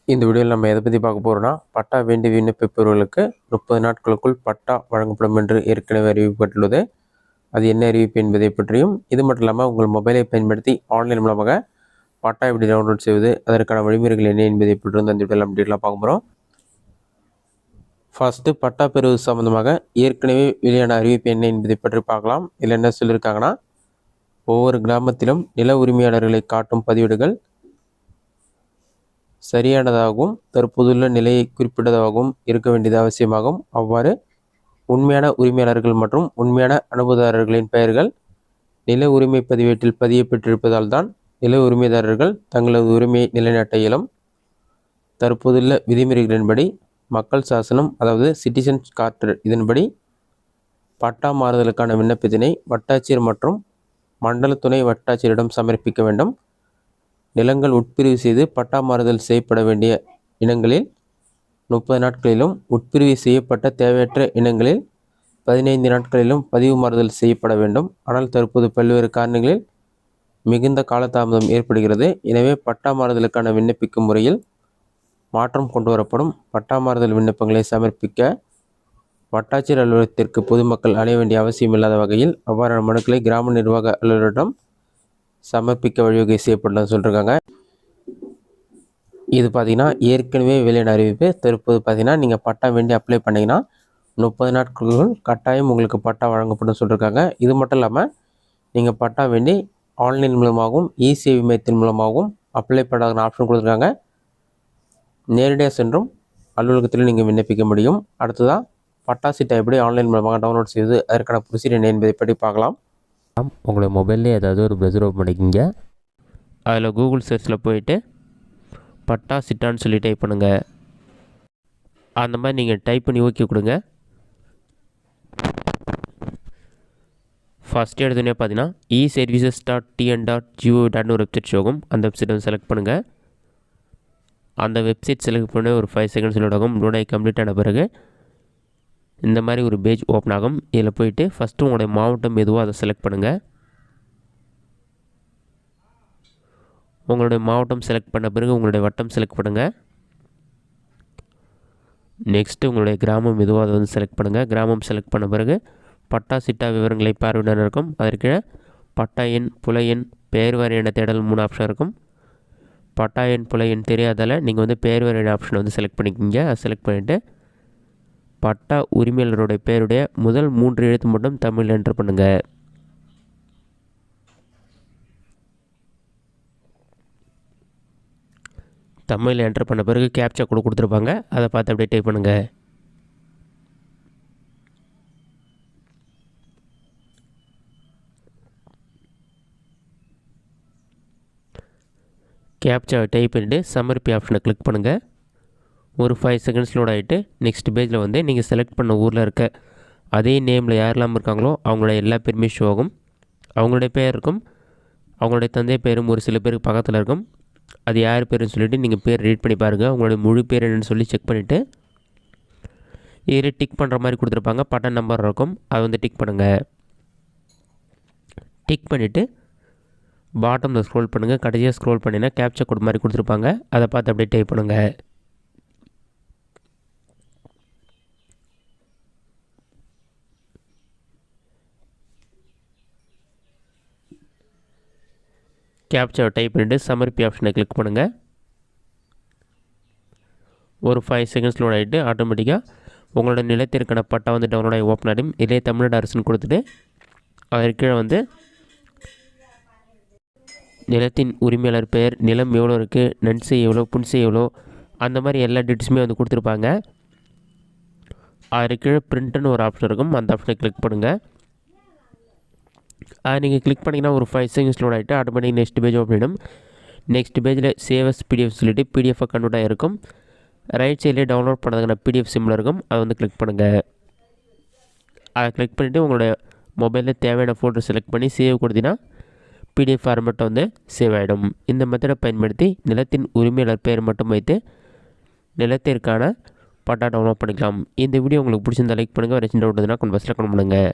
இந்த வீடியோவில் நம்ம எதை பற்றி பார்க்க போகிறோம்னா, பட்டா வேண்டி விண்ணப்பிப்பவர்களுக்கு 30 நாட்களுக்குள் பட்டா வழங்கப்படும் என்று ஏற்கனவே அறிவிக்கப்பட்டுள்ளது. அது என்ன அறிவிப்பு என்பதை பற்றியும், இது மட்டும் இல்லாமல் உங்கள் மொபைலை பயன்படுத்தி ஆன்லைன் மூலமாக பட்டா எப்படி டவுன்லோட் செய்வது, அதற்கான வழிமுறைகள் என்ன என்பதை பற்றி அந்த வீடியோவில் நம்ம டீட்டெயிலாக பார்க்க போகிறோம். ஃபஸ்ட்டு பட்டா பெறுவது சம்மந்தமாக ஏற்கனவே வெளியான அறிவிப்பு என்ன என்பதை பற்றி பார்க்கலாம். இதில் என்ன சொல்லியிருக்காங்கன்னா, ஒவ்வொரு கிராமத்திலும் நில உரிமையாளர்களை காட்டும் பதிவேடுகள் சரியானதாகவும் தற்போதுள்ள நிலையை குறிப்பிட்டதாகவும் இருக்க வேண்டியது அவசியமாகும். அவ்வாறு உண்மையான உரிமையாளர்கள் மற்றும் உண்மையான அனுபவதாரர்களின் பெயர்கள் நில உரிமை பதிவேட்டில் பதியப்பட்டிருப்பதால் தான் நில உரிமைதாரர்கள் தங்களது உரிமையை நிலைநாட்ட இயலும். தற்போதுள்ள விதிமுறைகளின்படி மக்கள் சாசனம், அதாவது சிட்டிசன்ஸ் சார்ட்டர், இதன்படி பட்டா மாறுதலுக்கான விண்ணப்பத்தினை வட்டாட்சியர் மற்றும் மண்டல துணை வட்டாட்சியரிடம் சமர்ப்பிக்க வேண்டும். நிலங்கள் உட்பிரிவு செய்து பட்டா மாறுதல் செய்யப்பட வேண்டிய இனங்களில் 30 நாட்களிலும், உட்பிரிவு செய்யப்பட்ட தேவையற்ற இனங்களில் 15 நாட்களிலும் பதிவு மாறுதல் செய்யப்பட வேண்டும். ஆனால் தற்போது பல்வேறு காரணங்களில் மிகுந்த காலதாமதம் ஏற்படுகிறது. எனவே பட்டா மாறுதலுக்கான விண்ணப்பிக்கும் முறையில் மாற்றம் கொண்டு வரப்படும். பட்டா மாறுதல் விண்ணப்பங்களை சமர்ப்பிக்க வட்டாட்சியர் அலுவலகத்திற்கு பொதுமக்கள் அலைய வேண்டிய அவசியம் இல்லாத வகையில் அவ்வாறான மனுக்களை கிராம நிர்வாக அலுவலரிடம் சமர்ப்பிக்க வழிவகை செய்யப்படலாம் சொல்லியிருக்காங்க. இது பார்த்திங்கன்னா ஏற்கனவே வெளியான அறிவிப்பு. தற்போது பார்த்திங்கன்னா நீங்கள் பட்டா வேண்டி அப்ளை பண்ணிங்கன்னா 30 நாட்களுக்குள் கட்டாயம் உங்களுக்கு பட்டா வழங்கப்படும் சொல்லியிருக்காங்க. இது மட்டும் இல்லாமல் நீங்கள் பட்டா வேண்டி ஆன்லைன் மூலமாகவும் இ-சேவை மையத்தின் மூலமாகவும் அப்ளை பண்ணாத ஆப்ஷன் கொடுத்துருக்காங்க. நேரடியாக சென்றும் அலுவலகத்தில் நீங்கள் விண்ணப்பிக்க முடியும். அடுத்ததாக பட்டா சீட்டை எப்படி ஆன்லைன் மூலமாக டவுன்லோட் செய்வது, அதற்கான ப்ரொசீஜர் என்ன என்பதை பற்றி பார்க்கலாம். உங்களுடைய மொபைல்லே ஏதாவது ஒரு ப்ரௌசர் ஓப்பன் பண்ணிக்கிங்க. அதில் கூகுள் சர்ச்சில் போயிட்டு பட்டா சிட்டான்னு சொல்லி டைப் பண்ணுங்கள். அந்த மாதிரி நீங்கள் டைப் பண்ணி ஓகே கொடுங்க. ஃபஸ்ட்டு எடுத்தோடனே பார்த்தீங்கன்னா e-services.tn.gov.in ஒரு வெப்சைட் ஷோகும். அந்த வெப்சைட் வந்து செலக்ட் பண்ணுங்கள். அந்த வெப்சைட் செலக்ட் பண்ண ஒரு 5 செகண்ட்ஸ் லோட் ஆகும். லோட் ஆகி கம்ப்ளீட் ஆன பிறகு இந்த மாதிரி ஒரு பேஜ் ஓப்பன் ஆகும். இதில் போயிட்டு ஃபஸ்ட்டு உங்களுடைய மாவட்டம் எதுவோ அதை செலக்ட் பண்ணுங்கள். உங்களுடைய மாவட்டம் செலக்ட் பண்ண பிறகு உங்களுடைய வட்டம் செலக்ட் பண்ணுங்கள். நெக்ஸ்ட்டு உங்களுடைய கிராமம் எதுவோ அதை வந்து செலக்ட் பண்ணுங்கள். கிராமம் செலக்ட் பண்ண பிறகு பட்டா சிட்டா விவரங்களை பார்வையிட இருக்கும். அதற்கு பட்டா எண், புல எண், பெயர் வாரியான தேடல் 3 ஆப்ஷன் இருக்கும். பட்டா எண், புல எண் தெரியாதால் நீங்கள் வந்து பெயர் வாரியான ஆப்ஷனை வந்து செலக்ட் பண்ணிக்கிங்க. அதை செலக்ட் பண்ணிவிட்டு பட்டா உரிமையாளருடைய பெயருடைய முதல் 3 எழுத்து மட்டும் தமிழில் என்ட்ரு பண்ணுங்கள். தமிழில் என்ட்ரு பண்ண பிறகு கேப்சா கூட கொடுத்துருப்பாங்க. அதை பார்த்து அப்படியே டைப் பண்ணுங்கள். கேப்சாவை டைப் பண்ணிவிட்டு சமர்ப்பி ஆப்ஷனை கிளிக் பண்ணுங்கள். ஒரு 5 செகண்ட்ஸ் லோட் ஆகிட்டு நெக்ஸ்ட் பேஜில் வந்து நீங்கள் செலக்ட் பண்ண ஊரில் இருக்க அதே நேமில் யாரெல்லாம் இருக்காங்களோ அவங்களோட எல்லா பேருமே ஷோ ஆகும். அவங்களுடைய பேர் இருக்கும், அவங்களுடைய தந்தை பேரும் ஒரு சில பேருக்கு பக்கத்தில் இருக்கும். அது யார் பேருன்னு சொல்லிவிட்டு நீங்கள் பேர் ரீட் பண்ணி பாருங்கள். அவங்களுடைய முழு பேர் என்னென்னு சொல்லி செக் பண்ணிவிட்டு இதில் டிக் பண்ணுற மாதிரி கொடுத்துருப்பாங்க. பட்டா நம்பர் இருக்கும், அதை வந்து டிக் பண்ணுங்கள். டிக் பண்ணிவிட்டு பாட்டமில் ஸ்க்ரோல் பண்ணுங்கள். கடைசியாக ஸ்க்ரோல் பண்ணிங்கன்னா கேப்சா கோட் மாதிரி கொடுத்துருப்பாங்க. அதை பார்த்து அப்படியே டைப் பண்ணுங்கள். கேப்சாவை டைப் பண்ணிவிட்டு சமர்ப்பி ஆப்ஷனை கிளிக் பண்ணுங்கள். ஒரு 5 செகண்ட்ஸ் லோட் ஆகிட்டு ஆட்டோமேட்டிக்காக உங்களோட நிலத்திற்கான பட்டா வந்து டவுன்லோட் ஆகி ஓப்பன் ஆகிடும். இதே தமிழ்நாடு அரசுன்னு கொடுத்துட்டு அதற்கு கீழே வந்து நிலத்தின் உரிமையாளர் பெயர், நிலம் எவ்வளோ இருக்குது, நன்சை எவ்வளோ, புன்சை எவ்வளோ, அந்த மாதிரி எல்லா டீட்டெயில்ஸுமே வந்து கொடுத்துருப்பாங்க. அதற்கு கீழே பிரிண்ட்டுன்னு ஒரு ஆப்ஷன் இருக்கும். அந்த ஆப்ஷனை கிளிக் பண்ணுங்கள். அதை நீங்கள் கிளிக் பண்ணிங்கன்னா ஒரு 5 செகண்ட்ஸ் லோட் ஆகிட்டு ஆட்டோமேட்டிக் நெக்ஸ்ட் பேஜ் ஓப்பன் ஆகிடும். நெக்ஸ்ட் பேஜில் சேவஸ் பிடிஎஃப் சொல்லிவிட்டு பிடிஎஃபாக கன்வெர்ட் ஆகிருக்கும். ரைட் சைட்லேயே டவுன்லோட் பண்ணதுக்கான பிடிஎஃப் சிம்பிள் இருக்கும். அதை வந்து கிளிக் பண்ணுங்கள். அதை கிளிக் பண்ணிவிட்டு உங்களுடைய மொபைலில் தேவையான ஃபோட்டோ செலக்ட் பண்ணி சேவ் கொடுத்தீங்கன்னா பிடிஎஃப் ஃபார்மேட்டை வந்து சேவ் ஆகிடும். இந்த மெத்தடை பயன்படுத்தி நிலத்தின் உரிமையாளர் பெயர் மட்டும் வைத்து நிலத்திற்கான பட்டா டவுன்லோட் பண்ணிக்கலாம். இந்த வீடியோ உங்களுக்கு பிடிச்சிருந்தா லைக் பண்ணுங்கள். வேறு சின்ன டவுட் இருந்தால் கமெண்ட் பாக்ஸில் கமெண்ட் பண்ணுங்கள்.